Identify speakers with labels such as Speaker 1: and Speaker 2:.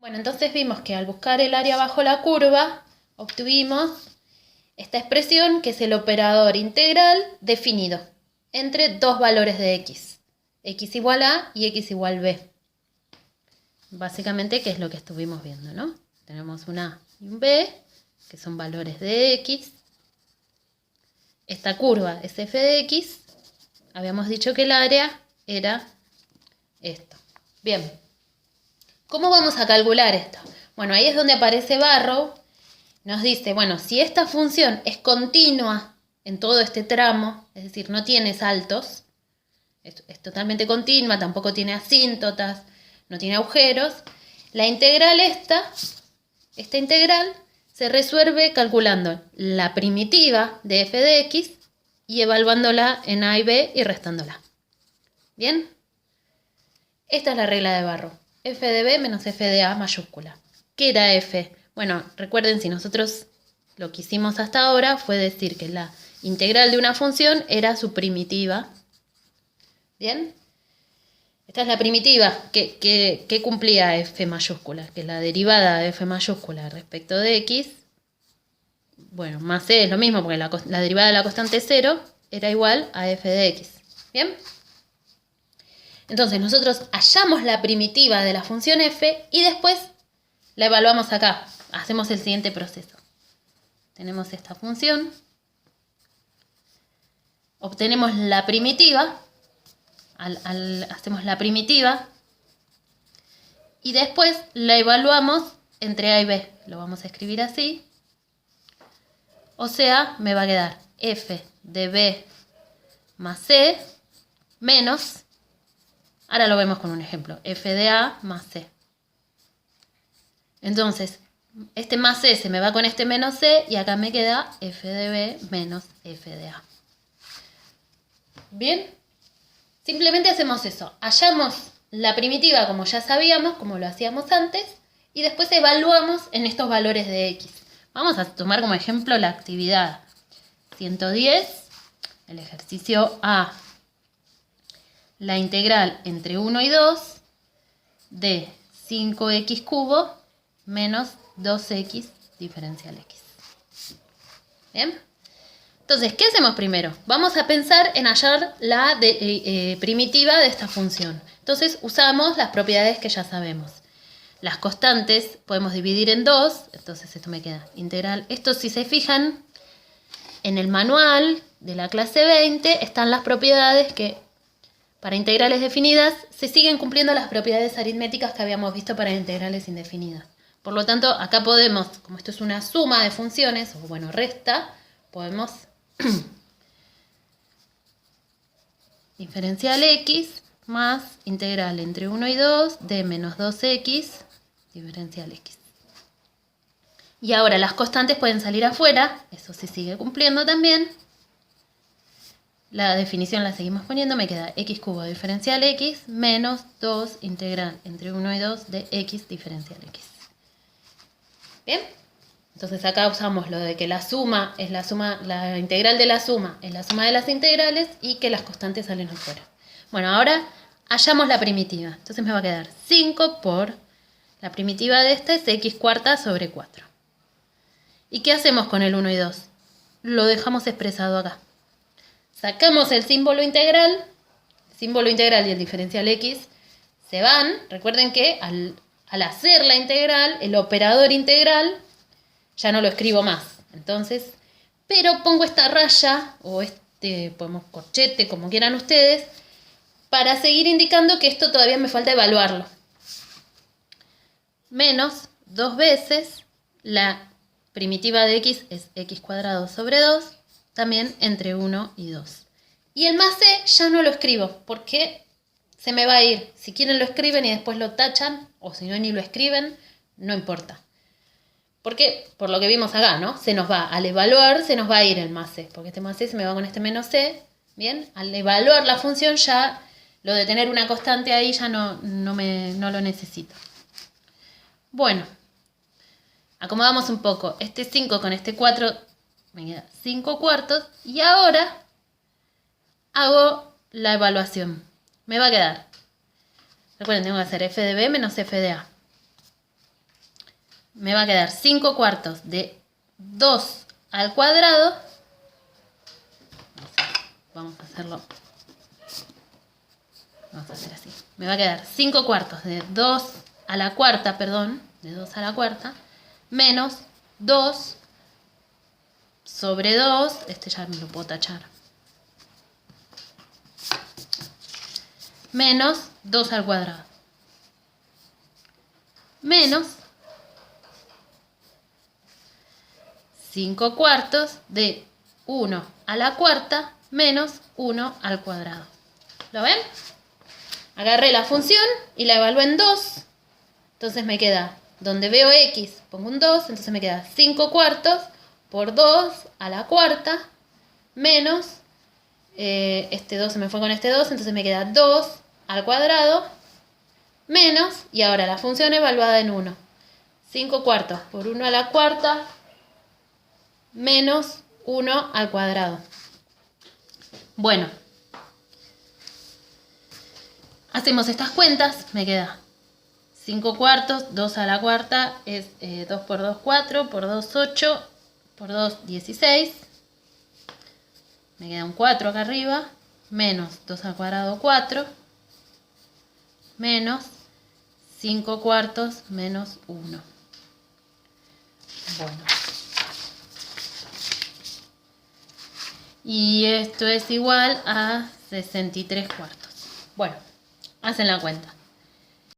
Speaker 1: Bueno, entonces vimos que al buscar el área bajo la curva, obtuvimos esta expresión que es el operador integral definido entre dos valores de x. X igual a y x igual b. Básicamente, que es lo que estuvimos viendo, ¿no? Tenemos un a y un b, que son valores de x. Esta curva es f de x. Habíamos dicho que el área era esto. Bien. ¿Cómo vamos a calcular esto? Bueno, ahí es donde aparece Barrow. Nos dice, bueno, si esta función es continua en todo este tramo, es decir, no tiene saltos, es totalmente continua, tampoco tiene asíntotas, no tiene agujeros, la integral esta integral se resuelve calculando la primitiva de f de x y evaluándola en a y b y restándola. ¿Bien? Esta es la regla de Barrow. F de b menos f de a mayúscula. ¿Qué era f? Bueno, recuerden, si nosotros lo que hicimos hasta ahora fue decir que la integral de una función era su primitiva. ¿Bien? Esta es la primitiva que cumplía f mayúscula, que es la derivada de f mayúscula respecto de x. Bueno, más c es lo mismo porque la derivada de la constante 0 era igual a f de x. ¿Bien? Entonces nosotros hallamos la primitiva de la función f y después la evaluamos acá. Hacemos el siguiente proceso. Tenemos esta función. Obtenemos la primitiva. Hacemos la primitiva. Y después la evaluamos entre a y b. Lo vamos a escribir así. O sea, me va a quedar f de b más c menos... Ahora lo vemos con un ejemplo. F de a más c. Entonces, este más c se me va con este menos c y acá me queda f de b menos f de a. ¿Bien? Simplemente hacemos eso. Hallamos la primitiva como ya sabíamos, como lo hacíamos antes, y después evaluamos en estos valores de x. Vamos a tomar como ejemplo la actividad 110, el ejercicio A. La integral entre 1 y 2 de 5x cubo menos 2x diferencial x. ¿Bien? Entonces, ¿qué hacemos primero? Vamos a pensar en hallar la primitiva de esta función. Entonces, usamos las propiedades que ya sabemos. Las constantes podemos dividir en 2, entonces esto me queda integral. Esto, si se fijan, en el manual de la clase 20 están las propiedades que... Para integrales definidas se siguen cumpliendo las propiedades aritméticas que habíamos visto para integrales indefinidas. Por lo tanto, acá podemos, como esto es una suma de funciones, o bueno, resta, podemos diferencial x más integral entre 1 y 2 de menos 2x diferencial x. Y ahora las constantes pueden salir afuera, eso se sigue cumpliendo también. La definición la seguimos poniendo, me queda x cubo diferencial x menos 2 integral entre 1 y 2 de x diferencial x. ¿Bien? Entonces acá usamos lo de que la suma es la integral de la suma es la suma de las integrales y que las constantes salen afuera. Bueno, ahora hallamos la primitiva. Entonces me va a quedar 5 por la primitiva de esta es x cuarta sobre 4. ¿Y qué hacemos con el 1 y 2? Lo dejamos expresado acá. Sacamos el símbolo integral y el diferencial x se van. Recuerden que al hacer la integral, el operador integral, ya no lo escribo más. Entonces, pero pongo esta raya o podemos corchete, como quieran ustedes, para seguir indicando que esto todavía me falta evaluarlo. Menos 2 veces la primitiva de x es x cuadrado sobre 2. También entre 1 y 2. Y el más c ya no lo escribo, porque se me va a ir. Si quieren lo escriben y después lo tachan, o si no ni lo escriben, no importa. Porque, por lo que vimos acá, ¿no? Se nos va, al evaluar, se nos va a ir el más c, porque este más c se me va con este menos c. Bien, al evaluar la función ya, lo de tener una constante ahí ya no lo necesito. Bueno, acomodamos un poco. Este 5 con este 4... me queda 5 cuartos y ahora hago la evaluación. Me va a quedar, recuerden, tengo que hacer f de b menos f de a. me va a quedar 5 cuartos de 2 al cuadrado. Vamos a hacerlo. Vamos a hacer así. Me va a quedar 5 cuartos de 2 a la cuarta, perdón, de 2 a la cuarta, menos 2 sobre 2, este ya me lo puedo tachar, menos 2 al cuadrado, menos 5 cuartos de 1 a la cuarta menos 1 al cuadrado. ¿Lo ven? Agarré la función y la evalué en 2. Entonces me queda, donde veo x, pongo un 2, entonces me queda 5 cuartos por 2 a la cuarta menos, este 2 se me fue con este 2, entonces me queda 2 al cuadrado menos, y ahora la función evaluada en 1. 5 cuartos por 1 a la cuarta menos 1 al cuadrado. Bueno, hacemos estas cuentas, me queda 5 cuartos, 2 a la cuarta es 2 por 2, 4, por 2, 8, por 2, 16. Me queda un 4 acá arriba, menos 2 al cuadrado, 4, menos 5 cuartos menos 1. Bueno. Y esto es igual a 63 cuartos. Bueno, hacen la cuenta.